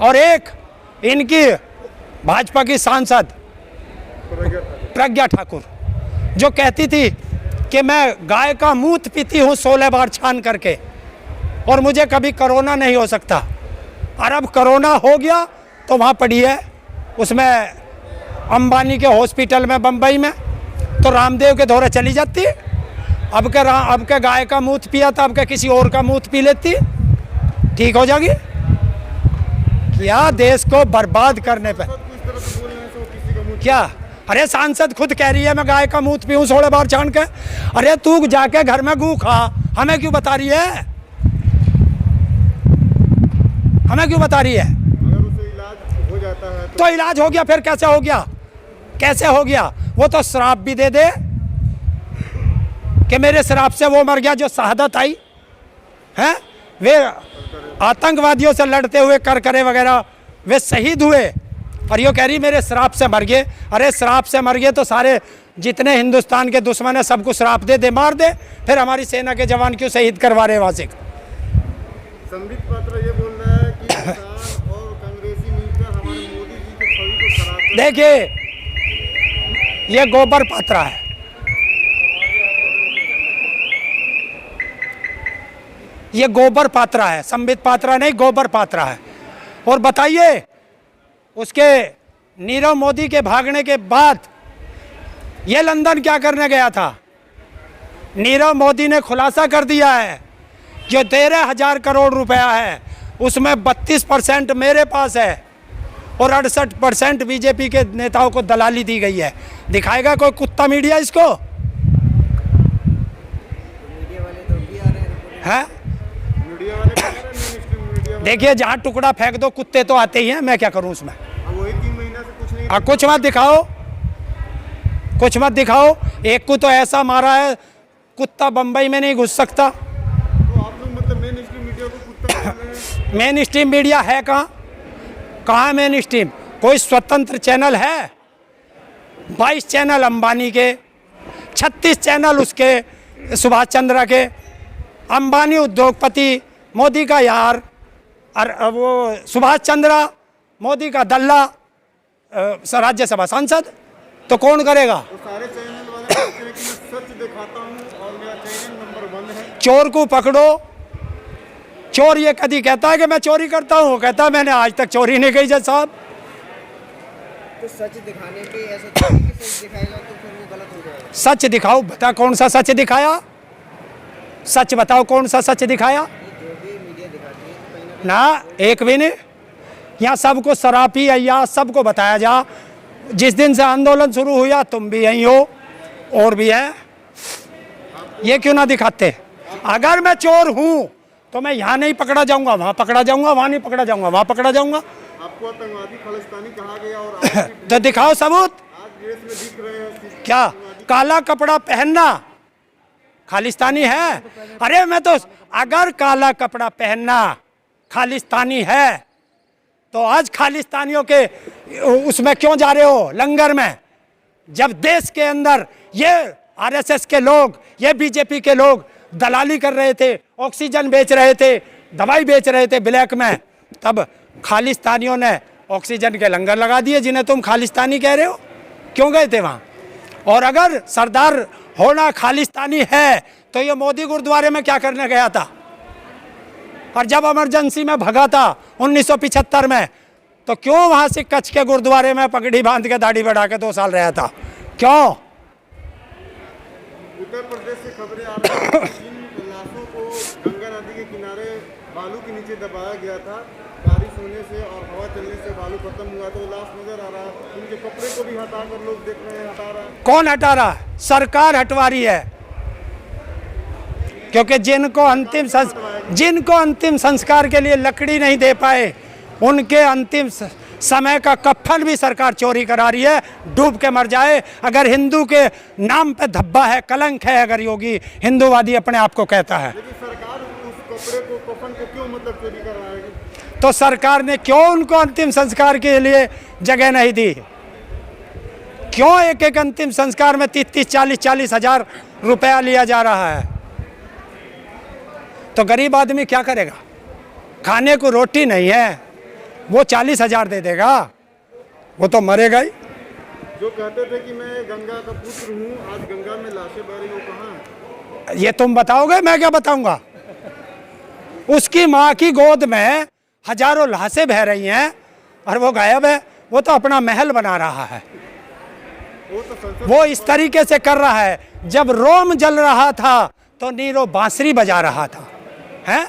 और एक इनकी भाजपा की सांसद प्रज्ञा ठाकुर जो कहती थी कि मैं गाय का मूत्र पीती हूँ 16 बार छान करके और मुझे कभी कोरोना नहीं हो सकता। और अब कोरोना हो गया तो वहाँ पड़ी है उसमें अंबानी के हॉस्पिटल में बम्बई में, तो रामदेव के दौरे चली जाती। अब के गाय का मूत्र पिया था, अब के किसी और का मूत्र पी लेती, ठीक हो जाएगी। क्या देश को बर्बाद करने पे क्या? अरे सांसद खुद कह रही है मैं गाय का मूत्र पीऊँ 16 बार छान के। अरे तू जाके घर में गू खा, हमें क्यों बता रही है? हमें क्यों बता रही है? अगर उसे इलाज हो जाता है तो इलाज हो गया, फिर कैसे हो गया? कैसे हो गया? वो तो श्राप भी दे दे कि मेरे श्राप से वो मर गया जो शहादत आई है। वे आतंकवादियों से लड़ते हुए करकरे वगैरह वे शहीद हुए और यो कह रही मेरे श्राप से मर गए। अरे श्राप से मर गए तो सारे जितने हिंदुस्तान के दुश्मन है सबको श्राप दे दे, मार दे, फिर हमारी सेना के जवान क्यों शहीद करवा रहे वहां से? संबित पात्रा ये बोल रहा है कि किसान और कांग्रेसी मिलकर हमारे मोदी जी के छवि को खराब कर। देखिए ये गोबर पात्रा है, ये गोबर पात्रा है, संबित पात्रा नहीं गोबर पात्रा है। और बताइए उसके नीरव मोदी के भागने के बाद ये लंदन क्या करने गया था? नीरव मोदी ने खुलासा कर दिया है जो 13,000 करोड़ रुपया है उसमें 32% मेरे पास है और 68% बीजेपी के नेताओं को दलाली दी गई है। दिखाएगा कोई कुत्ता मीडिया इसको? मीडिया वाले तो भी आ रहे हैं। है मीडिया वाले कह रहे हैं, mainstream मीडिया वाले। देखिए जहाँ टुकड़ा फेंक दो कुत्ते तो आते ही हैं, मैं क्या करूँ उसमें? अब वही 3 महीना से कुछ नहीं। कुछ मत दिखाओ, कुछ मत दिखाओ। एक को तो ऐसा मारा है कुत्ता बंबई में नहीं घुस सकता। तो आप लोग मतलब मेन स्ट्रीम मीडिया को कुत्ता बोल रहे हैं। मेन स्ट्रीम मीडिया है कहाँ? कहाँ मेन स्ट्रीम? कोई स्वतंत्र चैनल है? 22 चैनल अंबानी के, 36 चैनल उसके सुभाष चंद्र के। अंबानी उद्योगपति, मोदी का यार, और वो सुभाष चंद्र मोदी का दल्ला, राज्यसभा सांसद, तो कौन करेगा? तो सारे चैनल वाले कहते हैं कि मैं सच दिखाता हूँ और मेरा चैनल नंबर 1 है। चोर को पकड़ो। चोर ये कभी कहता है कि मैं चोरी करता हूँ? कहता है मैंने आज तक चोरी नहीं की जज साहब। तो सच दिखाने पे ऐसा थोड़ी कि सच दिखाएगा तो फिर वो गलत हो जाएगा। सच दिखाओ, बता कौन सा सच दिखाया? सच बताओ कौन सा सच दिखाया? जो भी मीडिया दिखाती है तो कहीं ना ना एक भी नहीं। यहाँ सबको सरापी अय्या सबको बताया जा। जिस दिन से आंदोलन शुरू हुआ तुम भी यहीं हो और भी है, ये क्यों ना दिखाते? अगर मैं चोर हूँ तो मैं यहाँ नहीं पकड़ा जाऊँगा, वहाँ पकड़ा जाऊँगा, वहाँ नहीं पकड़ा जाऊँगा, वहाँ पकड़ा जाऊँगा। आपको आतंकवादी खालिस्तानी कहा गया और आज तो दिखाओ सबूत। देश में दिख रहे हैं। क्या काला कपड़ा पहनना खालिस्तानी है? अरे मैं तो अगर काला कपड़ा पहनना खालिस्तानी है तो आज खालिस्तानियों के उसमें क्यों जा रहे हो लंगर में? जब देश के अंदर ये आरएसएस के लोग, ये बीजेपी के लोग दलाली कर रहे थे, ऑक्सीजन बेच रहे थे, दवाई बेच रहे थे ब्लैक में, तब खालिस्तानियों ने ऑक्सीजन के लंगर लगा दिए जिन्हें तुम खालिस्तानी कह रहे हो। क्यों गए थे वहाँ? और अगर सरदार होना खालिस्तानी है तो ये मोदी गुरुद्वारे में क्या करने गया था? और जब इमरजेंसी में भगा था 1975 में तो क्यों वहाँ से कच्छ के गुरुद्वारे में पगड़ी बांध के दाढ़ी बढ़ा के 2 साल रहा था? क्यों? उत्तर प्रदेश से खबरें आ रही हैं कि जिन लाशों को गंगा नदी के किनारे बालू के नीचे दबाया गया था, बारिश होने से और हवा चलने से बालू खत्म हुआ तो लाश नजर आ रहा है। उनके कपड़े को भी हटा कर लोग देख रहे हैं, हटा रहा है। कौन हटा रहा है? सरकार हटवा रही है, क्योंकि जिनको अंतिम संस्कार के लिए लकड़ी नहीं दे पाए उनके अंतिम समय का कफन भी सरकार चोरी करा रही है, डूब के मर जाए। अगर हिंदू के नाम पे धब्बा है, कलंक है, अगर योगी हिंदूवादी अपने आप को कहता है, लेकिन सरकार उस कपड़े को, कफन को क्यों मतलब चोरी करवाएगी? तो सरकार ने क्यों उनको अंतिम संस्कार के लिए जगह नहीं दी? क्यों एक एक अंतिम संस्कार में 30-40 हजार रुपया लिया जा रहा है? तो गरीब आदमी क्या करेगा? खाने को रोटी नहीं है, वो 40,000 दे देगा, वो तो मरेगा ही। जो कहते थे कि मैं गंगा का पुत्र हूँ, आज गंगा में लाशें बह रही, वो कहाँ है? ये तुम बताओगे, मैं क्या बताऊंगा? उसकी माँ की गोद में हजारों लाशें बह रही हैं और वो गायब है। वो तो अपना महल बना रहा है, वो तो संसद वो इस तरीके से कर रहा है। जब रोम जल रहा था तो नीरो बांसुरी बजा रहा था, हैं?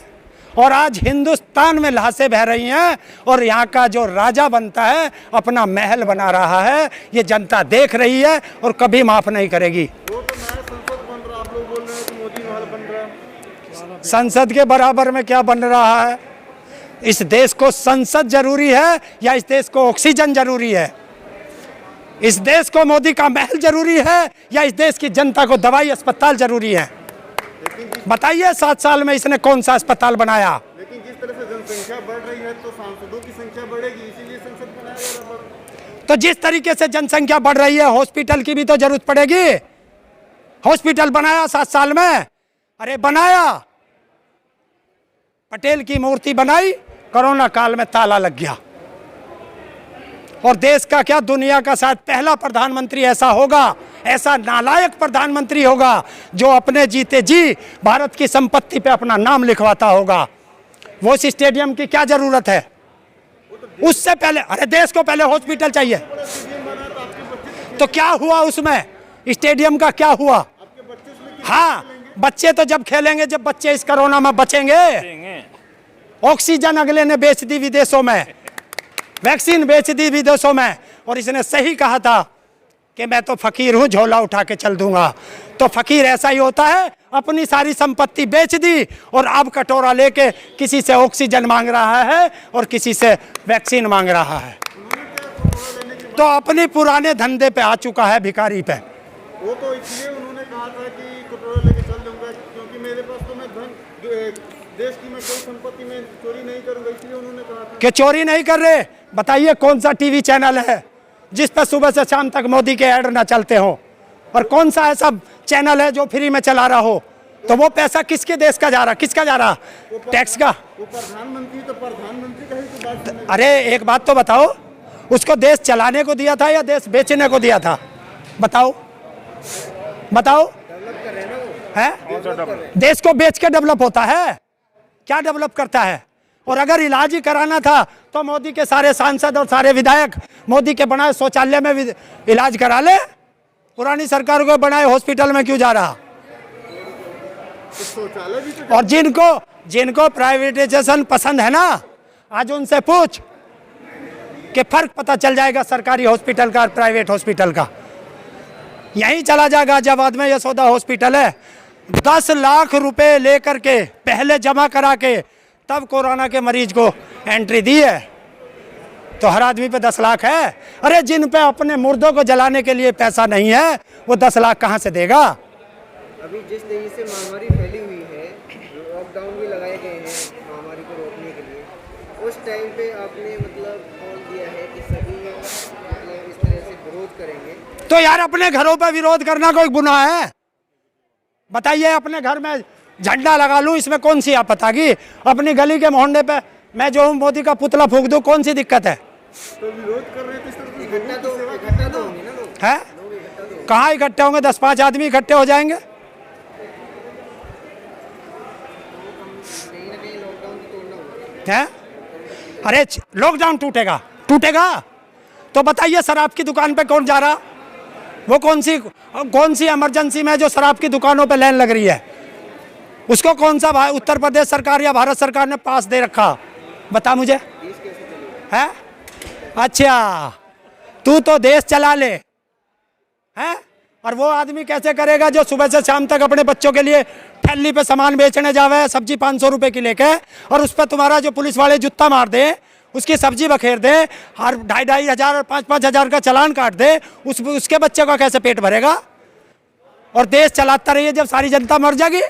और आज हिंदुस्तान में लाशें बह रही हैं और यहाँ का जो राजा बनता है अपना महल बना रहा है। ये जनता देख रही है और कभी माफ नहीं करेगी। वो तो नया संसद बन रहा, आप लोग बोल रहे हैं कि मोदी महल बन रहा है। संसद के बराबर में क्या बन रहा है? इस देश को संसद जरूरी है या इस देश को ऑक्सीजन जरूरी है? इस देश को मोदी का महल जरूरी है या इस देश की जनता को दवाई अस्पताल जरूरी है? बताइए, 7 साल में इसने कौन सा अस्पताल बनाया? लेकिन जिस तरह से जनसंख्या बढ़ रही है तो सांसदों की संख्या बढ़ेगी, इसीलिए संसद बनाया जा रहा है। तो जिस तरीके से जनसंख्या बढ़ रही है हॉस्पिटल की भी तो जरूरत पड़ेगी। हॉस्पिटल बनाया 7 साल में? अरे बनाया, पटेल की मूर्ति बनाई, कोरोना काल में ताला लग गया। और देश का क्या, दुनिया का शायद पहला प्रधानमंत्री ऐसा होगा, ऐसा नालायक प्रधानमंत्री होगा जो अपने जीते जी भारत की संपत्ति पे अपना नाम लिखवाता होगा। वो इस स्टेडियम की क्या जरूरत है? उससे पहले, अरे देश को पहले हॉस्पिटल चाहिए। तो क्या हुआ उसमें? स्टेडियम का क्या हुआ? हाँ, बच्चे तो जब खेलेंगे, जब बच्चे इस कोरोना में बचेंगे। ऑक्सीजन अगले ने बेच दी विदेशों में, वैक्सीन बेच दी विदेशों में। और इसने सही कहा था कि मैं तो फकीर हूं, झोला उठा के चल दूंगा। तो फकीर ऐसा ही होता है, अपनी सारी संपत्ति बेच दी और अब कटोरा लेके किसी से ऑक्सीजन मांग रहा है और किसी से वैक्सीन मांग रहा है। तो अपने पुराने धंधे पे आ चुका है, भिखारी पे। वो तो इसलिए उन्होंने कहा था कि कटोरा लेके चल दूंगा, क्योंकि मेरे पास तो मैं धन, देश की मैं कोई संपत्ति में चोरी नहीं करूंगा, इसलिए उन्होंने कहा था। कि चोरी नहीं कर रहे? बताइए कौन सा टीवी चैनल है जिस पर सुबह से शाम तक मोदी के ऐड ना चलते हो? और कौन सा ऐसा चैनल है जो फ्री में चला रहा हो? तो वो पैसा किसके देश का जा रहा, किसका जा रहा? टैक्स का। वो प्रधानमंत्री, तो प्रधानमंत्री का ही तो बात सुनेगा। अरे एक बात तो बताओ, उसको देश चलाने को दिया था या देश बेचने को दिया था? बताओ बताओ। डेवलप कर रहे हैं ना वो। है, देश को बेच के डेवलप होता है? क्या डेवलप करता है? और अगर इलाज ही कराना था तो मोदी के सारे सांसद और सारे विधायक मोदी के बनाए शौचालय में इलाज करा ले। पुरानी सरकार को बनाए हॉस्पिटल में क्यों जा रहा? तो शौचालय भी तो, और जिनको प्राइवेटाइजेशन पसंद है ना, आज उनसे पूछ कि फर्क पता चल जाएगा सरकारी हॉस्पिटल का और प्राइवेट हॉस्पिटल का। यहीं चला जा गाजियाबाद में यशोदा हॉस्पिटल है, 10 लाख रुपए लेकर के पहले जमा करा के तब कोरोना के मरीज को एंट्री दी है। तो हर आदमी पे 10 लाख है। अरे जिन पे अपने मुर्दों को जलाने के लिए पैसा नहीं है वो 10 लाख कहाँ से देगा? अभी जिस तेजी से महामारी फैली हुई है, लॉकडाउन भी लगाए गए हैं महामारी को रोकने के लिए, उस टाइम पे आपने मतलब कॉल दिया है कि सभी मतलब इस तरह से विरोध करेंगे। तो यार अपने घरों पे विरोध करना कोई गुनाह है? बताइए, अपने घर में झंडा लगा लूं, इसमें कौन सी आपत्ति की? अपनी गली के मोहल्ले पे मैं जो हूं मोदी का पुतला फूंक दूं, कौन सी दिक्कत है? तो विरोध कर रहे थे, इस तरह से इकट्ठा तो होंगे ना लोग। है? कहाँ इकट्ठे होंगे? 10-5 आदमी इकट्ठे हो जाएंगे। कहीं ना कहीं लॉकडाउन तो तोड़ना होगा। है? अरे लॉकडाउन टूटेगा तो बताइए शराब की दुकान पे कौन जा रहा? वो कौन सी इमरजेंसी में जो शराब की दुकानों पे लाइन लग रही है, उसको कौन सा उत्तर प्रदेश सरकार या भारत सरकार ने पास दे रखा? बता मुझे। है? अच्छा, तू तो देश चला ले, है? और वो आदमी कैसे करेगा जो सुबह से शाम तक अपने बच्चों के लिए ठेली पे सामान बेचने जावे, सब्जी 500 रुपए की लेके, और उस पर तुम्हारा जो पुलिस वाले जुत्ता मार दे, उसकी सब्जी बखेर दे, हर 2,500 हजार और 5-5 हजार का चालान काट दे, उसके बच्चे का कैसे पेट भरेगा? और देश चलाता रहिए, जब सारी जनता मर जाएगी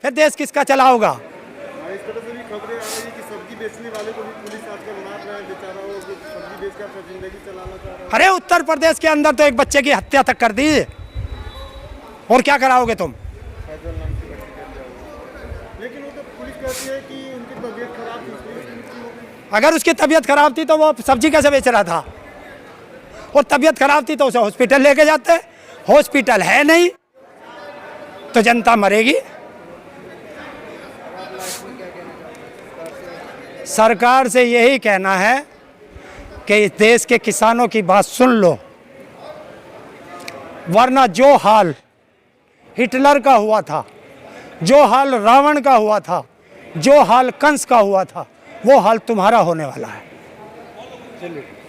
फिर देश किसका चला होगा? इस तरह से भी खबरें आ रही है कि सब्जी बेचने वाले को भी पुलिस आजकल मार रहा है, बेचारा वो सब्जी बेच के अपनी जिंदगी चलाना चाह रहा है। अरे उत्तर प्रदेश के अंदर तो एक बच्चे की हत्या तक कर दी, और क्या कराओगे तुम? लेकिन वो तो पुलिस कहती है कि उनकी तबीयत खराब थी इसलिए उसकी मृत्यु हो गई। अगर उसकी तबीयत खराब थी तो वो सब्जी कैसे बेच रहा था? और तबीयत खराब थी तो उसे हॉस्पिटल लेके जाते। हॉस्पिटल है नहीं तो जनता मरेगी। सरकार से यही कहना है कि इस देश के किसानों की बात सुन लो, वरना जो हाल हिटलर का हुआ था, जो हाल रावण का हुआ था, जो हाल कंस का हुआ था, वो हाल तुम्हारा होने वाला है।